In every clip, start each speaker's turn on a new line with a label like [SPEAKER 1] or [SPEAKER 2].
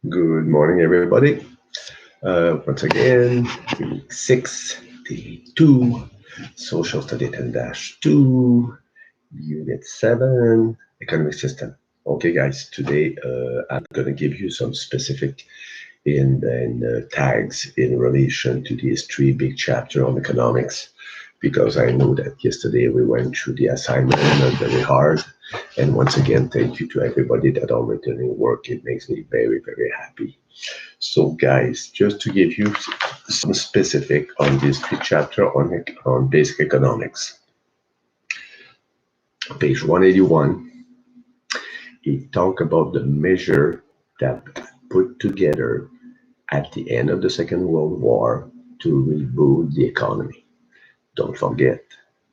[SPEAKER 1] Good morning, everybody. Once again, week 6, day 2, social study 10-2, unit 7, economic system. Okay, guys, today I'm going to give you some specific in tags in relation to these three big chapter on economics, because I know that yesterday we went through the assignment and very hard. And once again, thank you to everybody that already doing work. It makes me very, very happy. So, guys, just to give you some specific on this chapter on basic economics, page 181, it talk about the measure that put together at the end of the Second World War to reboot the economy. Don't forget,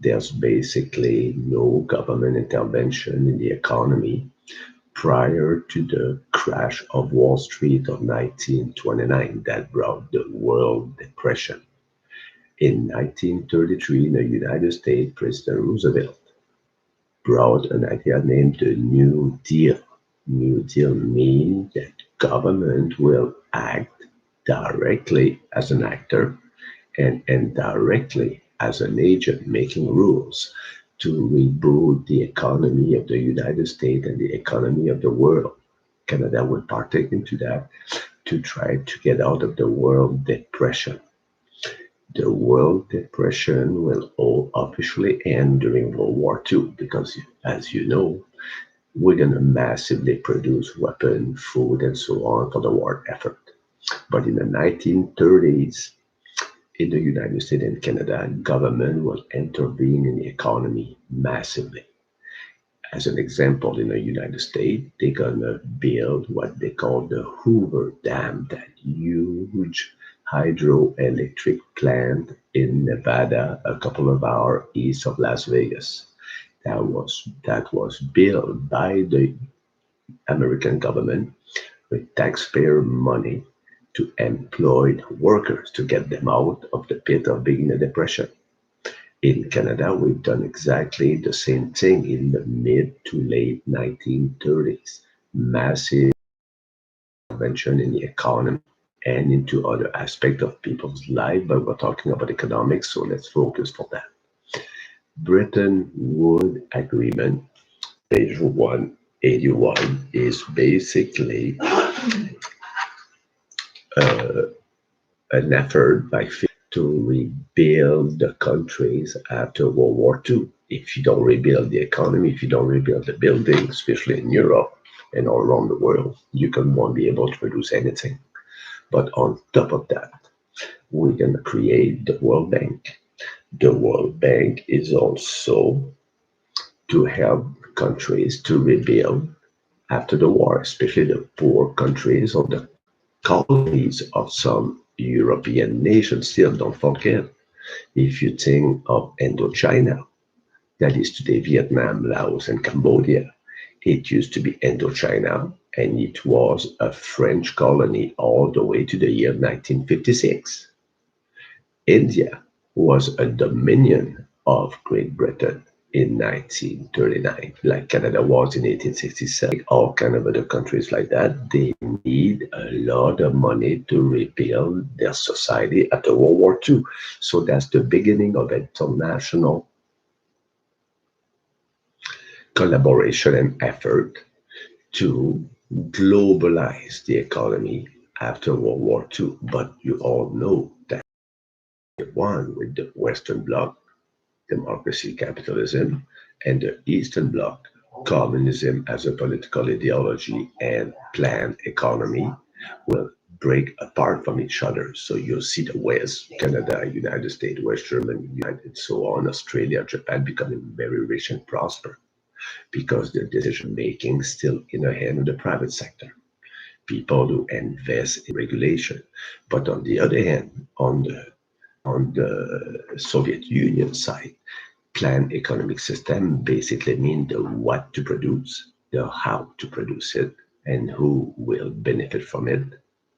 [SPEAKER 1] there's basically no government intervention in the economy prior to the crash of Wall Street of 1929 that brought the World Depression. In 1933, in the United States, President Roosevelt brought an idea named the New Deal. New Deal means that government will act directly as an actor and indirectly as an agent making rules to reboot the economy of the United States and the economy of the world. Canada will partake into that to try to get out of the World Depression. The World Depression will all officially end during World War II because, as you know, we're going to massively produce weapons, food, and so on for the war effort. But in the 1930s, in the United States and Canada, government will intervene in the economy massively. As an example, in the United States, they're gonna build what they call the Hoover Dam, that huge hydroelectric plant in Nevada, a couple of hours east of Las Vegas. That was built by the American government with taxpayer money to employ workers to get them out of the pit of being in a depression. In Canada, we've done exactly the same thing in the mid to late 1930s. Massive intervention in the economy and into other aspects of people's life, but we're talking about economics, so let's focus for that. Bretton Woods Agreement, page 181, is basically an effort by to rebuild the countries after World War II. If you don't rebuild the economy, if you don't rebuild the buildings, especially in Europe and all around the world, you won't be able to produce anything. But on top of that, we're going to create the World Bank. The World Bank is also to help countries to rebuild after the war, especially the poor countries or the colonies of some European nations. Still, don't forget, if you think of Indochina, that is today Vietnam, Laos, and Cambodia, it used to be Indochina, and it was a French colony all the way to the year 1956. India was a dominion of Great Britain in 1939, like Canada was in 1867. Like all kind of other countries like that, they need a lot of money to rebuild their society after World War II. So that's the beginning of international collaboration and effort to globalize the economy after World War II. But you all know that one with the Western Bloc, democracy, capitalism, and the Eastern Bloc, communism as a political ideology and planned economy, will break apart from each other. So you'll see the West, Canada, United States, West Germany, United, so on, Australia, Japan becoming very rich and prosper because their decision making is still in the hand of the private sector. People who invest in regulation. But on the other hand, on the Soviet Union side, planned economic system basically mean the what to produce, the how to produce it, and who will benefit from it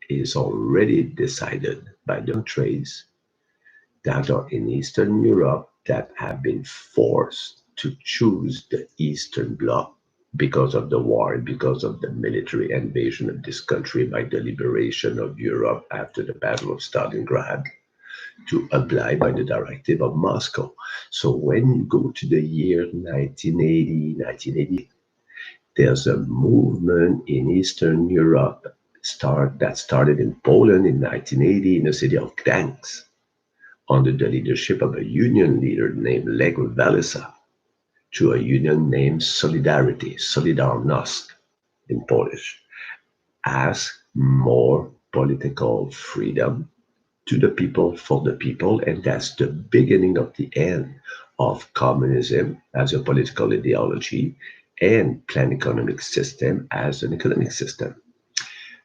[SPEAKER 1] is already decided by the countries that are in Eastern Europe that have been forced to choose the Eastern Bloc because of the war and because of the military invasion of this country by the liberation of Europe after the Battle of Stalingrad to abide by the directive of Moscow. So when you go to the year 1980, 1980, there's a movement in Eastern Europe that started in Poland in 1980 in the city of Gdansk under the leadership of a union leader named Lech Walesa to a union named Solidarity, Solidarność in Polish, ask more political freedom to the people for the people, and that's the beginning of the end of communism as a political ideology and plan economic system as an economic system.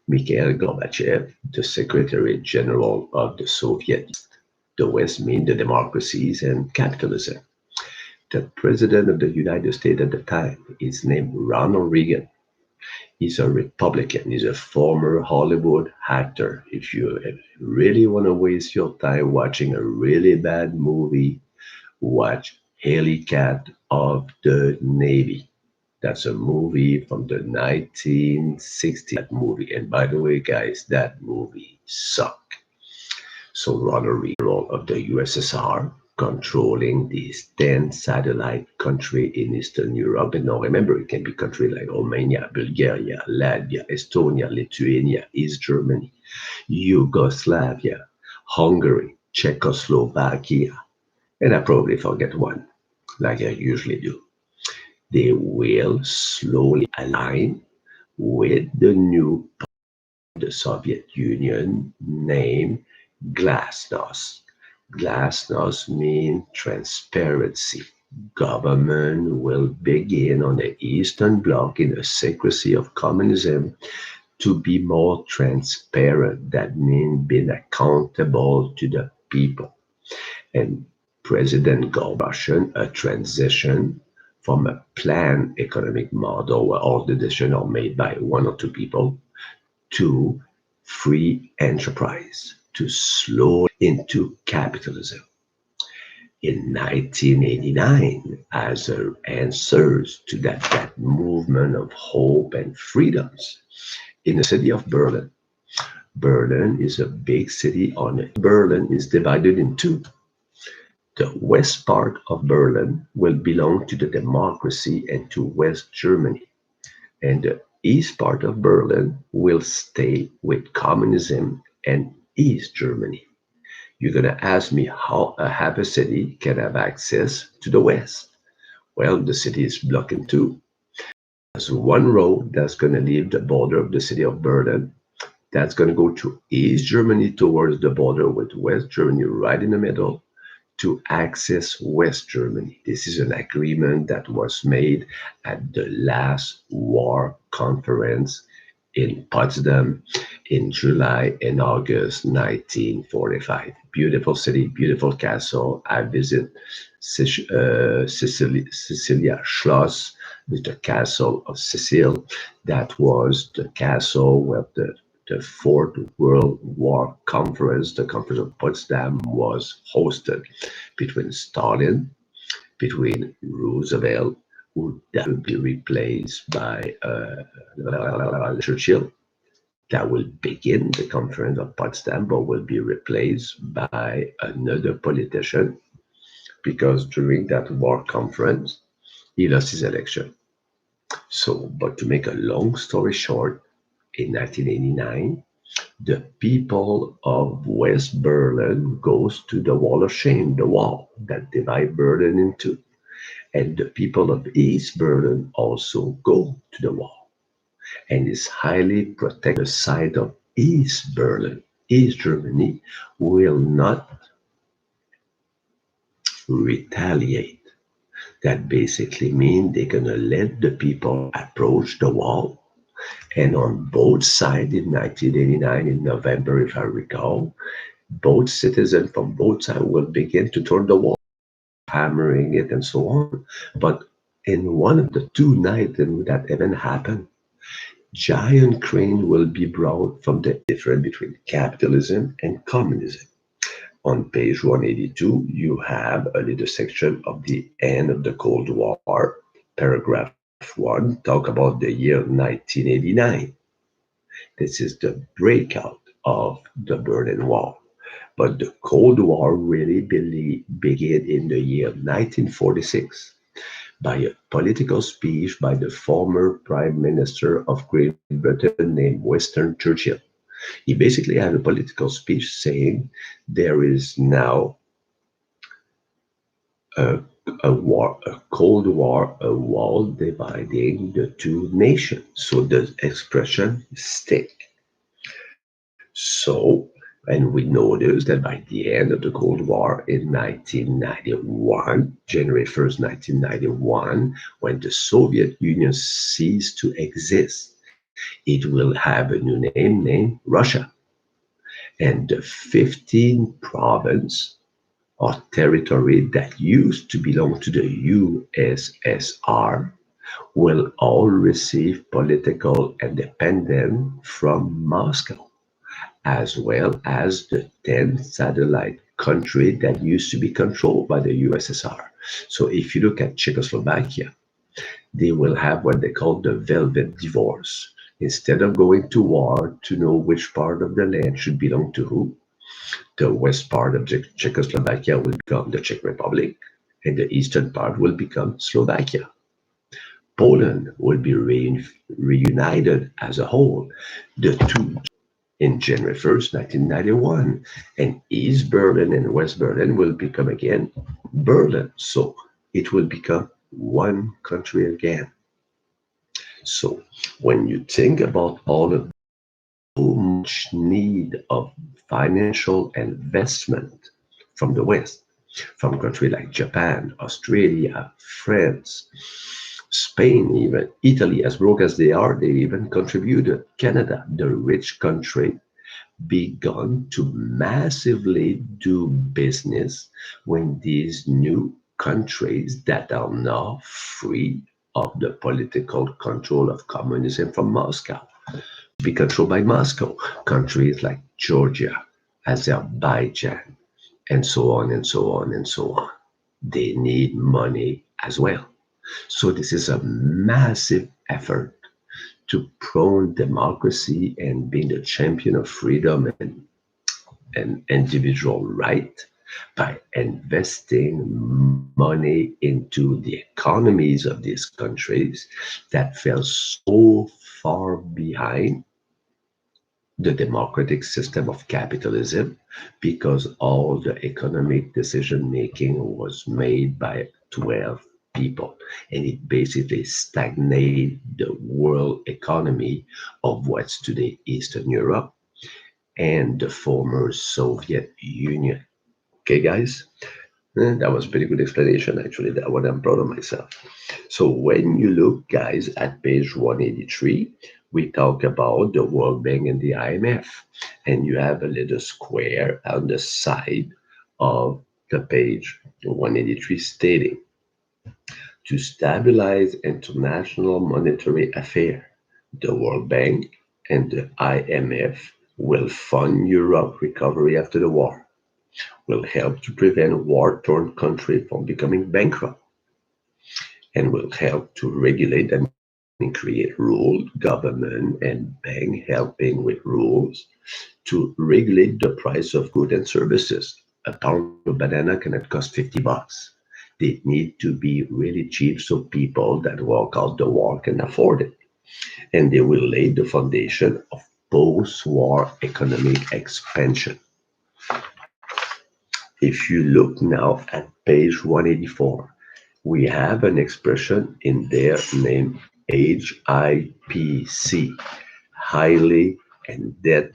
[SPEAKER 1] Mikhail Gorbachev, the Secretary General of the Soviet, the West mean the democracies and capitalism. The President of the United States at the time is named Ronald Reagan. He's a Republican. He's a former Hollywood actor. If you really want to waste your time watching a really bad movie, watch Haley Cat of the Navy. That's a movie from the 1960s. That movie, and by the way, guys, that movie sucked. So Ronald Reagan of the USSR controlling these 10 satellite country in Eastern Europe. And now remember, it can be countries like Romania, Bulgaria, Latvia, Estonia, Lithuania, East Germany, Yugoslavia, Hungary, Czechoslovakia, and I probably forget one, like I usually do. They will slowly align with the new the Soviet Union named Glasnost. Glasnost means transparency. Government will begin on the Eastern Bloc in the secrecy of communism to be more transparent. That means being accountable to the people. And President Gorbachev, a transition from a planned economic model where all the decisions are made by one or two people to free enterprise, to slow into capitalism. In 1989, as an answers to that movement of hope and freedoms in the city of Berlin. Berlin is a big city on it. Berlin is divided in two. The west part of Berlin will belong to the democracy and to West Germany, and the east part of Berlin will stay with communism and East Germany. You're going to ask me how a happy city can have access to the west. Well, the city is blocked in two. There's one road that's going to leave the border of the city of Berlin. That's going to go to East Germany towards the border with West Germany right in the middle to access West Germany. This is an agreement that was made at the last war conference in Potsdam in July and August 1945. Beautiful city, beautiful castle. I visit Sicilia Schloss, with the castle of Sicily. That was the castle where the Fourth World War Conference, the Conference of Potsdam, was hosted between Stalin, between Roosevelt, who that will be replaced by Churchill. That will begin the Conference of Potsdam, but will be replaced by another politician because during that war conference, he lost his election. So, but to make a long story short, in 1989, the people of West Berlin goes to the wall of shame, the wall that divide Berlin in two. And the people of East Berlin also go to the wall and is highly protected. The side of East Berlin, East Germany, will not retaliate. That basically means they're going to let the people approach the wall. And on both sides in 1989, in November, if I recall, both citizens from both sides will begin to turn the wall, hammering it and so on. But in one of the two nights when that event happened, giant crane will be brought from the difference between capitalism and communism. On page 182, you have a little section of the end of the Cold War. Paragraph 1 talk about the year 1989. This is the breakout of the Berlin Wall. But the Cold War really began in the year 1946 by a political speech by the former Prime Minister of Great Britain named Winston Churchill. He basically had a political speech saying there is now a, a Cold War, a wall dividing the two nations. So the expression stick. So, and we noticed that by the end of the Cold War in 1991, January 1st, 1991, when the Soviet Union ceased to exist, it will have a new name named Russia. And the 15 province or territory that used to belong to the USSR will all receive political independence from Moscow, as well as the 10 satellite countries that used to be controlled by the USSR. So if you look at Czechoslovakia, they will have what they call the velvet divorce. Instead of going to war to know which part of the land should belong to who, the west part of Czechoslovakia will become the Czech Republic, and the eastern part will become Slovakia. Poland will be reunited as a whole. The two in January 1st, 1991, and East Berlin and West Berlin will become again Berlin. So it will become one country again. So when you think about all of so much need of financial investment from the West, from countries like Japan, Australia, France, Spain, even Italy, as broke as they even contributed. Canada, the rich country, begun to massively do business when these new countries that are now free of the political control of communism from Moscow be controlled by Moscow. Countries like Georgia, Azerbaijan, and so on and so on and so on. They need money as well. So this is a massive effort to prone democracy and being the champion of freedom and individual right by investing money into the economies of these countries that fell so far behind the democratic system of capitalism because all the economic decision making was made by 12 people, and it basically stagnated the world economy of what's today Eastern Europe and the former Soviet Union. Okay, guys? That was a pretty good explanation, actually. That one I'm proud of myself. So when you look, guys, at page 183, we talk about the World Bank and the IMF, and you have a little square on the side of the page 183 stating to stabilize international monetary affair, the World Bank and the IMF will fund Europe recovery after the war, will help to prevent war-torn countries from becoming bankrupt, and will help to regulate and create rules, government and bank helping with rules to regulate the price of goods and services. A pound of banana cannot cost $50. They need to be really cheap so people that walk out the war can afford it. And they will lay the foundation of post-war economic expansion. If you look now at page 184, we have an expression in there named HIPC, highly indebted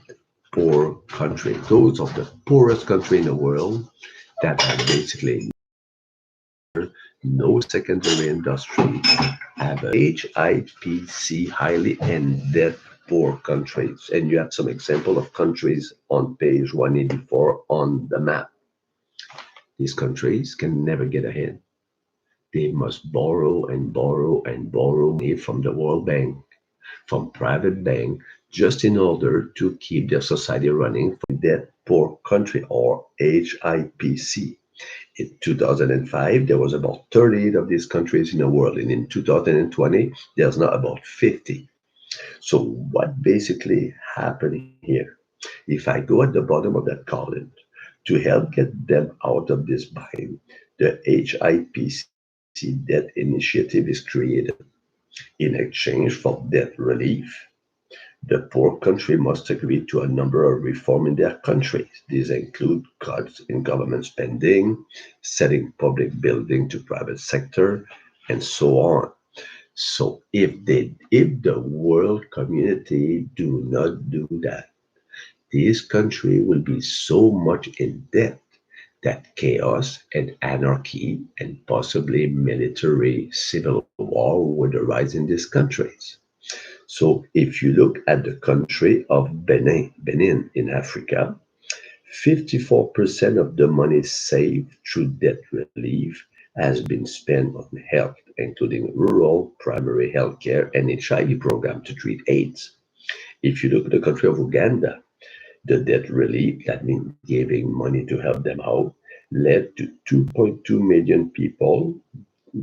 [SPEAKER 1] poor country. Those are the poorest country in the world that have basically no secondary industry, have a HIPC, highly indebted poor countries. And you have some example of countries on page 184 on the map. These countries can never get ahead. They must borrow and borrow and borrow money from the World Bank, from private bank just in order to keep their society running for that poor country, or HIPC. In 2005, there was about 38 of these countries in the world, and in 2020, there's now about 50. So what basically happened here? If I go at the bottom of that column, to help get them out of this bind, the HIPC Debt Initiative is created. In exchange for debt relief, the poor country must agree to a number of reforms in their countries. These include cuts in government spending, setting public building to private sector, and so on. So if the world community do not do that, this country will be so much in debt that chaos and anarchy and possibly military civil war would arise in these countries. So if you look at the country of Benin in Africa, 54% of the money saved through debt relief has been spent on health, including rural primary health care and HIV program to treat AIDS. If you look at the country of Uganda, the debt relief, that means giving money to help them out, led to 2.2 million people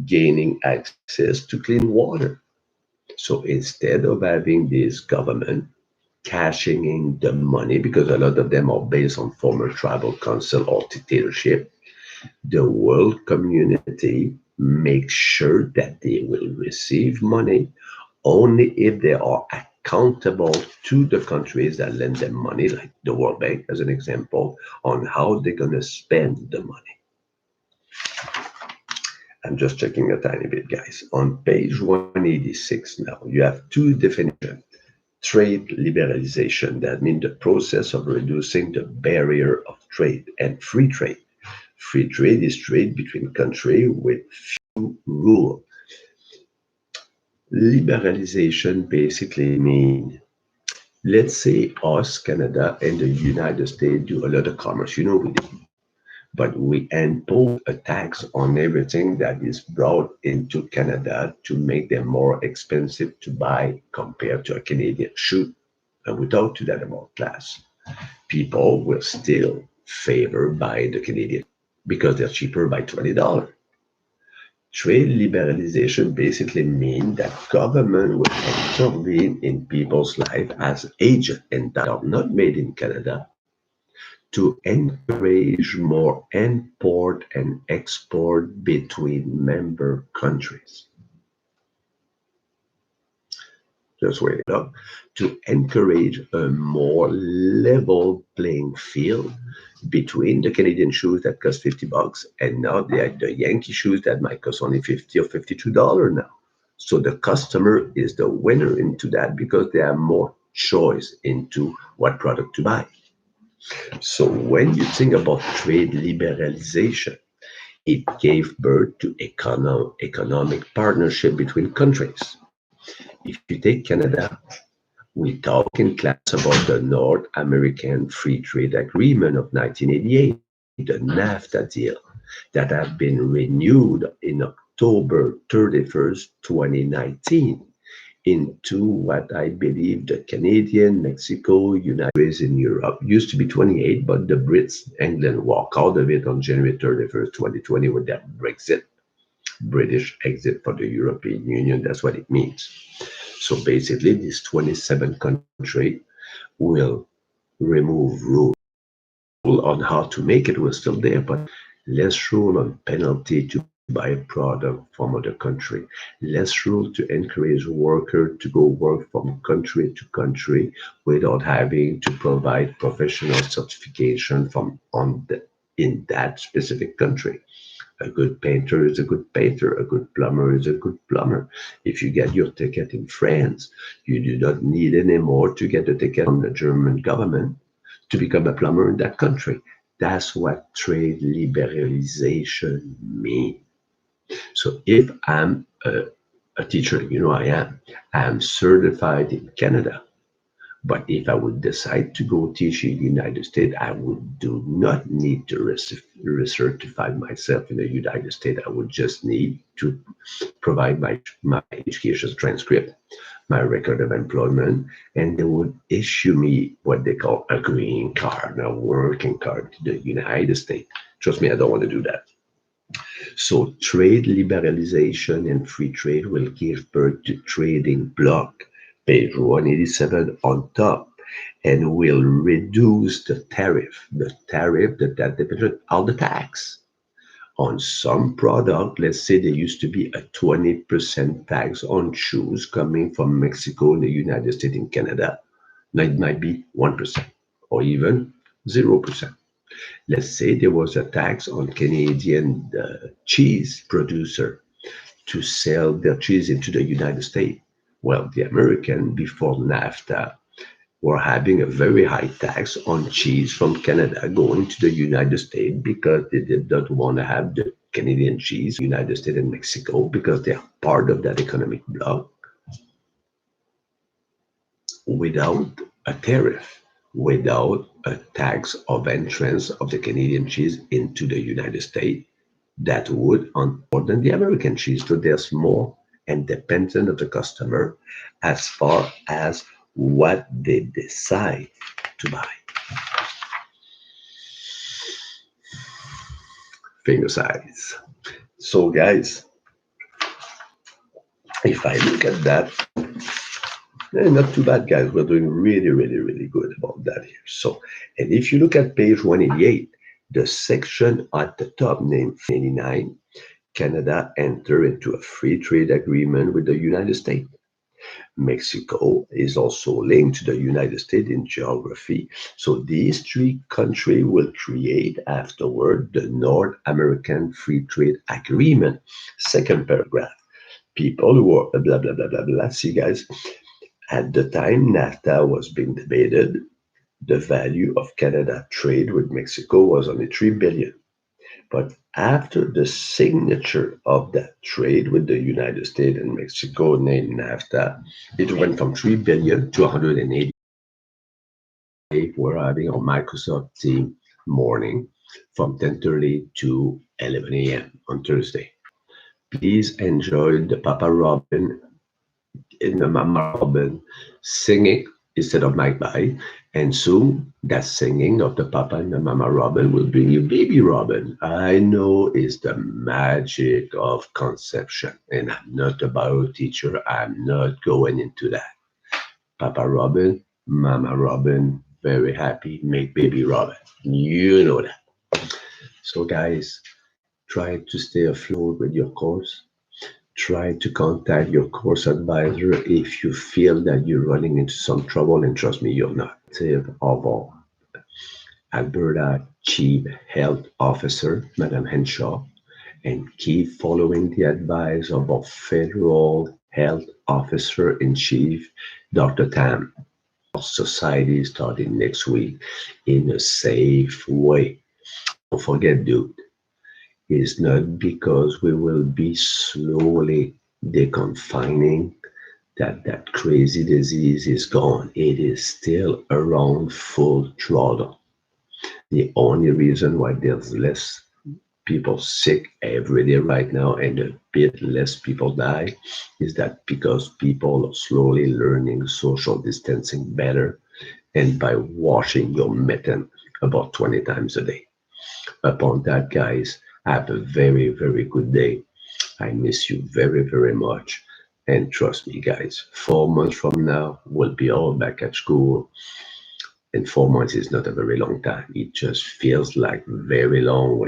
[SPEAKER 1] gaining access to clean water. So instead of having this government cashing in the money, because a lot of them are based on former tribal council or dictatorship, the world community makes sure that they will receive money only if they are accountable to the countries that lend them money, like the World Bank as an example, on how they're going to spend the money. I'm just checking a tiny bit, guys. On page 186 now, you have two definitions. Trade liberalization, that means the process of reducing the barrier of trade, and free trade. Free trade is trade between countries with few rules. Liberalization basically means, let's say us, Canada, and the United States do a lot of commerce. You know we do. But we impose a tax on everything that is brought into Canada to make them more expensive to buy compared to a Canadian shoe. And we talk to that about class. People will still favor buying the Canadian because they're cheaper by $20. Trade liberalization basically means that government will intervene in people's life as agent and that are not made in Canada to encourage more import and export between member countries. Just wait up to encourage a more level playing field between the Canadian shoes that cost $50 and now the Yankee shoes that might cost only $50 or $52 now. So the customer is the winner into that because they have more choice into what product to buy. So when you think about trade liberalization, it gave birth to economic partnership between countries. If you take Canada, we talk in class about the North American Free Trade Agreement of 1988, the NAFTA deal, that have been renewed in October 31st, 2019 into what I believe the Canadian, Mexico, United States in Europe used to be 28, but the Brits, England walk out of it on January 31st, 2020 with that Brexit, British exit for the European Union. That's what it means. So basically, this 27 country will remove rules on how to make it was still there, but less rule on penalty to buy a product from other country, less rule to encourage worker to go work from country to country without having to provide professional certification from in that specific country. A good painter is a good painter. A good plumber is a good plumber. If you get your ticket in France, you do not need anymore to get a ticket from the German government to become a plumber in that country. That's what trade liberalization means. So if I'm a teacher, you know I am, I'm certified in Canada. But if I would decide to go teach in the United States, I would do not need to recertify myself in the United States. I would just need to provide my education transcript, my record of employment, and they would issue me what they call a green card, a working card to the United States. Trust me, I don't want to do that. So trade liberalization and free trade will give birth to trading bloc, page 187 on top, and will reduce the tariff that depends on the tax. On some product, let's say there used to be a 20% tax on shoes coming from Mexico, the United States, and Canada. Now it might be 1% or even 0%. Let's say there was a tax on Canadian cheese producer to sell their cheese into the United States. Well, the American before NAFTA were having a very high tax on cheese from Canada going to the United States because they did not want to have the Canadian cheese, United States and Mexico, because they are part of that economic bloc without a tariff, without a tax of entrance of the Canadian cheese into the United States. That would on more than the American cheese. So there's more independent of the customer as far as what they decide to buy. Finger size. So guys, if I look at that, not too bad, guys. We're doing really, really, really good about that here. So, and if you look at page 188, the section at the top named 89, Canada entered into a free trade agreement with the United States. Mexico is also linked to the United States in geography. So these three countries will create afterward the North American Free Trade Agreement. Second paragraph. People who are blah, blah, blah, blah, blah. See, guys, at the time NAFTA was being debated, the value of Canada trade with Mexico was only 3 billion. But after the signature of that trade with the United States and Mexico named NAFTA, it went from 3 billion to 180. We're having our Microsoft team morning from 10:30 to 11 a.m. on Thursday. Please enjoy the Papa Robin in the Mama Robin singing instead of Magpie. And soon that singing of the Papa and the Mama Robin will bring you Baby Robin. I know it's the magic of conception. And I'm not a bio teacher. I'm not going into that. Papa Robin, Mama Robin, very happy, make Baby Robin. You know that. So guys, try to stay afloat with your course. Try to contact your course advisor if you feel that you're running into some trouble, and trust me, you're not. Of our Alberta Chief Health Officer, Madam Henshaw, and keep following the advice of our Federal Health Officer in Chief, Dr. Tam. Our society is starting next week in a safe way. Don't forget, dude, it's not because we will be slowly deconfining that crazy disease is gone. It is still around full throttle. The only reason why there's less people sick every day right now and a bit less people die is that because people are slowly learning social distancing better and by washing your mitten about 20 times a day. Upon that, guys, have a very, very good day. I miss you very, very much. And trust me, guys, 4 months from now, we'll be all back at school. And 4 months is not a very long time. It just feels like very long when